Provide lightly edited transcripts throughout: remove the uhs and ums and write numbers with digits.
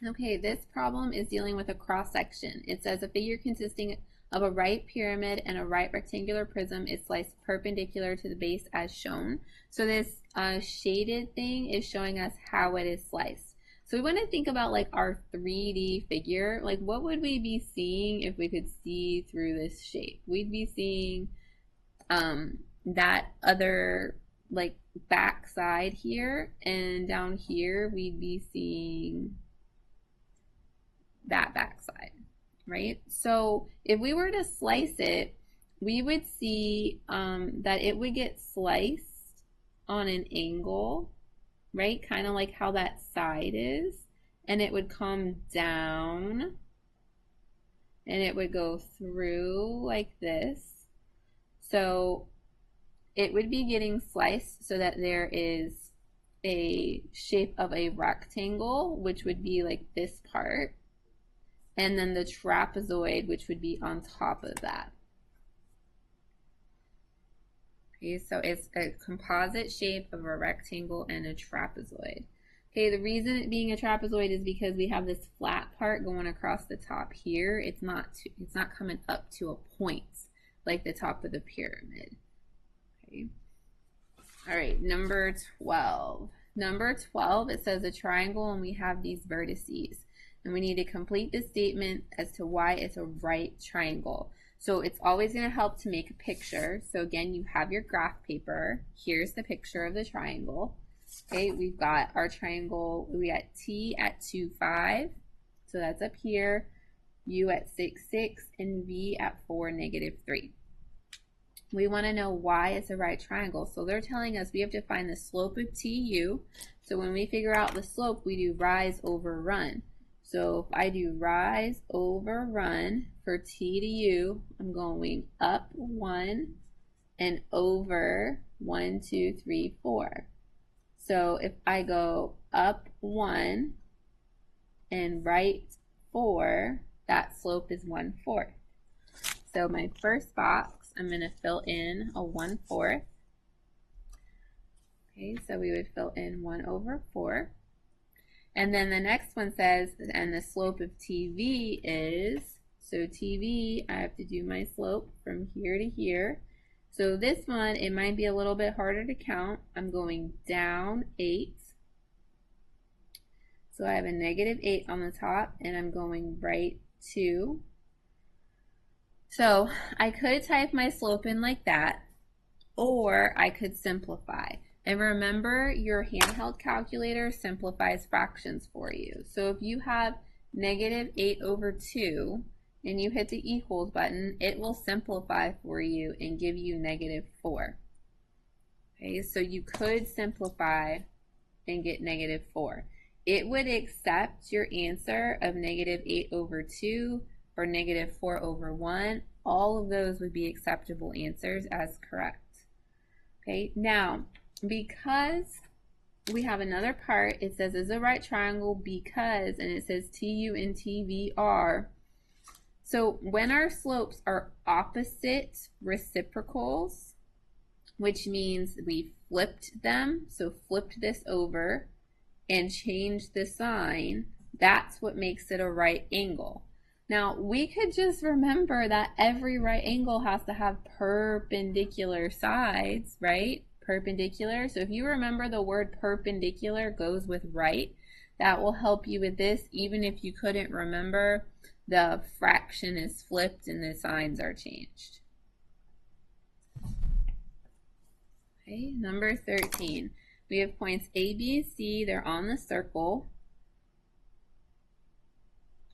Okay, this problem is dealing with a cross section. It says a figure consisting of a right pyramid and a right rectangular prism is sliced perpendicular to the base as shown. So this shaded thing is showing us how it is sliced. So we want to think about like our 3D figure. Like what would we be seeing if we could see through this shape? We'd be seeing that other like back side here, and down here we'd be seeing that backside, right? So if we were to slice it, we would see that it would get sliced on an angle, right? Kind of like how that side is. And it would come down and it would go through like this. So it would be getting sliced so that there is a shape of a rectangle, which would be like this part, and then the trapezoid, which would be on top of that. Okay, so it's a composite shape of a rectangle and a trapezoid. Okay, the reason it being a trapezoid is because we have this flat part going across the top here. It's not coming up to a point like the top of the pyramid. Okay. All right, number 12. Number 12, it says a triangle and we have these vertices. And we need to complete the statement as to why it's a right triangle. So it's always going to help to make a picture. So again, you have your graph paper. Here's the picture of the triangle. Okay, we've got our triangle. We got T at 2, 5. So that's up here. U at 6, 6. And V at 4, negative 3. We want to know why it's a right triangle. So they're telling us we have to find the slope of TU. So when we figure out the slope, we do rise over run. So if I do rise over run for T to U, I'm going up 1 and over 1, 2, 3, 4. So if I go up 1 and right 4, that slope is 1/4. So my first box, I'm going to fill in a 1/4. Okay, so we would fill in 1/4. And then the next one says, and the slope of TV is, so TV, I have to do my slope from here to here. So this one, it might be a little bit harder to count. I'm going down 8. So I have a negative 8 on the top, and I'm going right 2. So I could type my slope in like that, or I could simplify. And remember, your handheld calculator simplifies fractions for you. So if you have negative 8/2 and you hit the equals button, it will simplify for you and give you negative 4. Okay, so you could simplify and get negative 4. It would accept your answer of negative 8/2 or negative 4/1. All of those would be acceptable answers as correct. Okay, now, because we have another part, it says is a right triangle because, and it says TU and TV are. So when our slopes are opposite reciprocals, which means we flipped them, so flipped this over and changed the sign, that's what makes it a right angle. Now, we could just remember that every right angle has to have perpendicular sides, right? Perpendicular. So if you remember the word perpendicular goes with right, that will help you with this, even if you couldn't remember the fraction is flipped and the signs are changed. Okay, number 13. We have points A, B, and C. They're on the circle.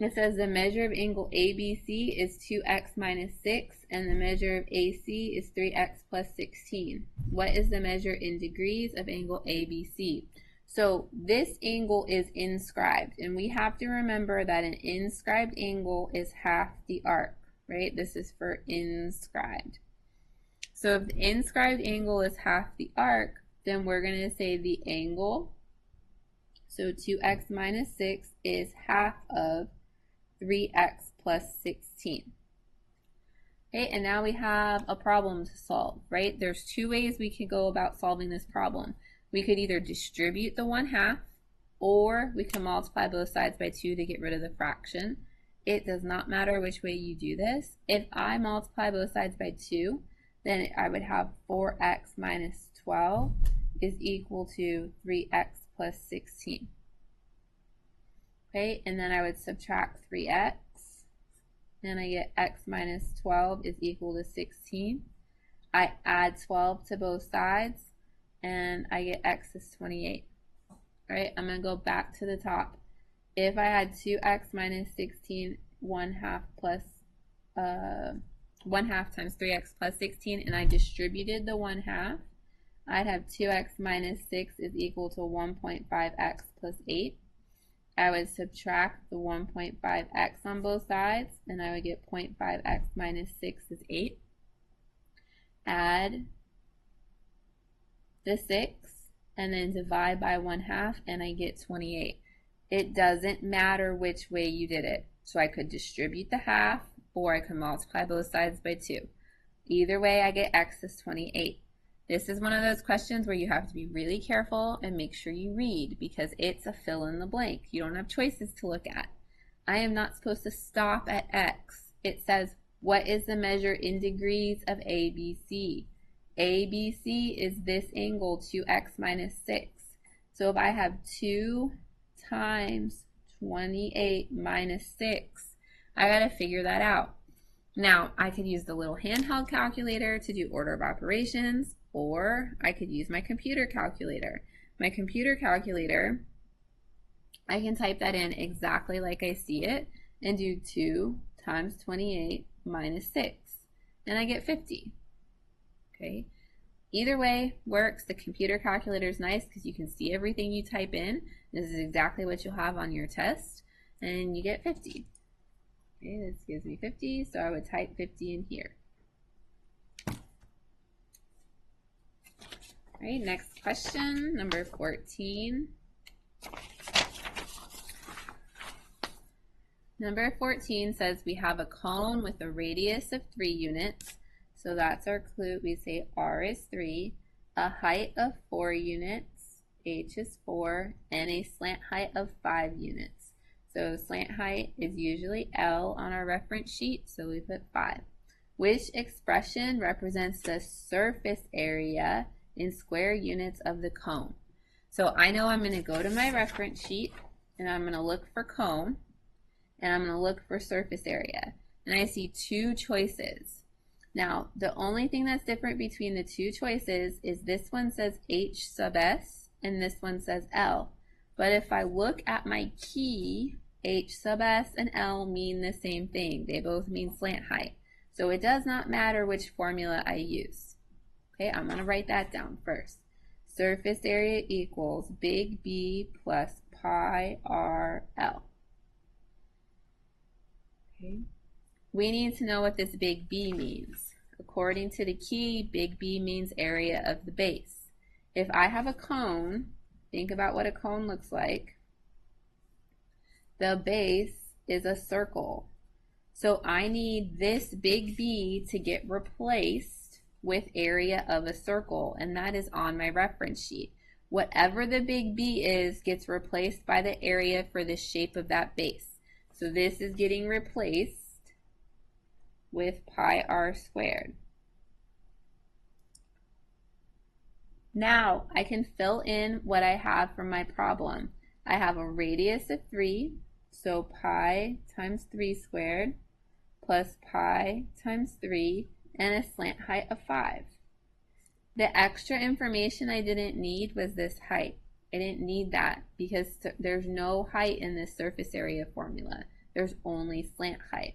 It says the measure of angle ABC is 2x minus 6, and the measure of AC is 3x plus 16. What is the measure in degrees of angle ABC? So this angle is inscribed, and we have to remember that an inscribed angle is half the arc, right? This is for inscribed. So if the inscribed angle is half the arc, then we're going to say the angle, so 2x minus 6 is half of 3x plus 16. Okay, and now we have a problem to solve, right? There's two ways we could go about solving this problem. We could either distribute the 1/2, or we can multiply both sides by 2 to get rid of the fraction. It does not matter which way you do this. If I multiply both sides by 2, then I would have 4x minus 12 is equal to 3x plus 16. Okay, and then I would subtract 3x, and I get x minus 12 is equal to 16. I add 12 to both sides, and I get x is 28. All right, I'm going to go back to the top. If I had 2x minus 16, 1/2 plus 1/2 times 3x plus 16, and I distributed the 1/2, I'd have 2x minus 6 is equal to 1.5x plus 8. I would subtract the 1.5x on both sides, and I would get 0.5x minus 6 is 8. Add the 6, and then divide by 1/2, and I get 28. It doesn't matter which way you did it. So I could distribute the half, or I could multiply both sides by 2. Either way, I get x is 28. This is one of those questions where you have to be really careful and make sure you read, because it's a fill in the blank. You don't have choices to look at. I am not supposed to stop at x. It says, what is the measure in degrees of ABC? ABC is this angle, 2x minus 6. So if I have 2 times 28 minus 6, I got to figure that out. Now, I could use the little handheld calculator to do order of operations, or I could use my computer calculator. My computer calculator, I can type that in exactly like I see it and do 2 times 28 minus 6, and I get 50. Okay. Either way works. The computer calculator is nice because you can see everything you type in. This is exactly what you'll have on your test, and you get 50. Okay, this gives me 50, so I would type 50 in here. All right, next question, number 14. Number 14 says we have a cone with a radius of 3 units. So that's our clue. We say R is 3, a height of 4 units, H is 4, and a slant height of 5 units. So slant height is usually L on our reference sheet, so we put 5. Which expression represents the surface area in square units of the cone? So I know I'm going to go to my reference sheet, and I'm going to look for cone, and I'm going to look for surface area. And I see 2 choices. Now, the only thing that's different between the 2 choices is this one says H sub S and this one says L. But if I look at my key, H sub S and L mean the same thing. They both mean slant height. So it does not matter which formula I use. Okay, I'm going to write that down first. Surface area equals big B plus pi R L. Okay. We need to know what this big B means. According to the key, big B means area of the base. If I have a cone, think about what a cone looks like. The base is a circle. So I need this big B to get replaced with area of a circle, and that is on my reference sheet. Whatever the big B is gets replaced by the area for the shape of that base. So this is getting replaced with pi r squared. Now I can fill in what I have from my problem. I have a radius of 3, so pi times 3 squared plus pi times 3, and a slant height of 5. The extra information I didn't need was this height. I didn't need that because there's no height in this surface area formula. There's only slant height.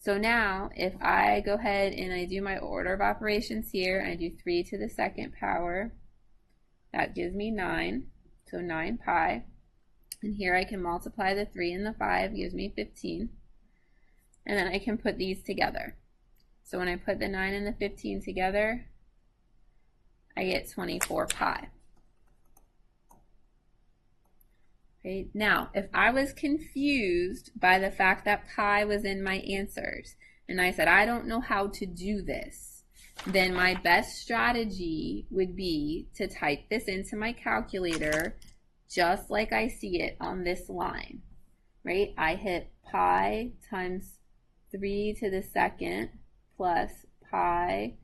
So now, if I go ahead and I do my order of operations here, I do 3 to the 2nd power, that gives me 9, so 9 pi. And here I can multiply the 3 and the 5, gives me 15. And then I can put these together. So when I put the 9 and the 15 together, I get 24 pi. Okay, now, if I was confused by the fact that pi was in my answers, and I said, I don't know how to do this, then my best strategy would be to type this into my calculator, just like I see it on this line, right? I hit pi times 3 to the second plus pi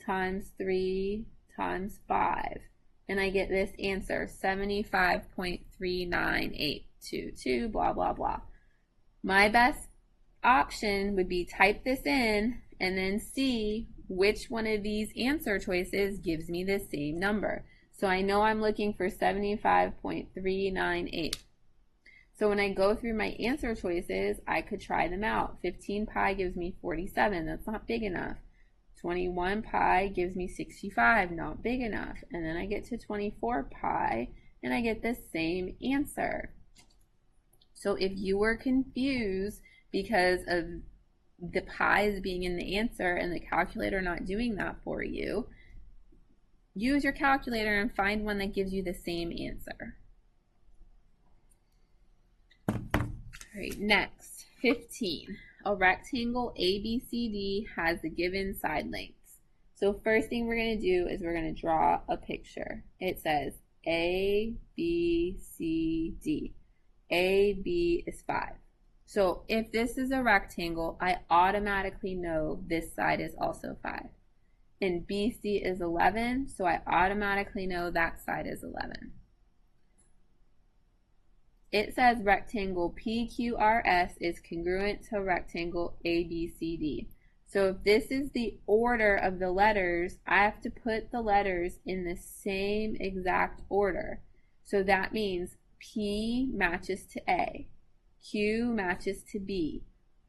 times 3 times 5. And I get this answer, 75.39822, blah, blah, blah. My best option would be type this in and then see which one of these answer choices gives me the same number. So I know I'm looking for 75.398. So when I go through my answer choices, I could try them out. 15 pi gives me 47. That's not big enough. 21 pi gives me 65. Not big enough. And then I get to 24 pi, and I get the same answer. So if you were confused because of the pi's being in the answer and the calculator not doing that for you, use your calculator and find one that gives you the same answer. All right, next, 15. A rectangle ABCD has the given side lengths. So first thing we're going to do is we're going to draw a picture. It says A, B, C, D. A, B is 5. So if this is a rectangle, I automatically know this side is also 5. And BC is 11, so I automatically know that side is 11. It says rectangle PQRS is congruent to rectangle ABCD. So if this is the order of the letters, I have to put the letters in the same exact order. So that means P matches to A, Q matches to B,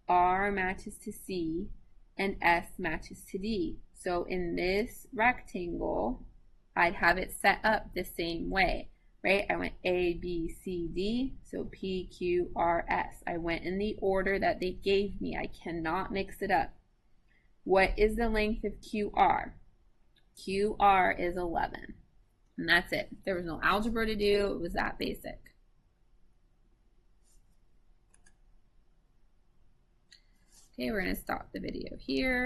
R matches to C, and S matches to D. So in this rectangle, I'd have it set up the same way. Right? I went A, B, C, D, so P, Q, R, S. I went in the order that they gave me. I cannot mix it up. What is the length of QR? QR is 11. And that's it. There was no algebra to do. It was that basic. Okay, we're going to stop the video here.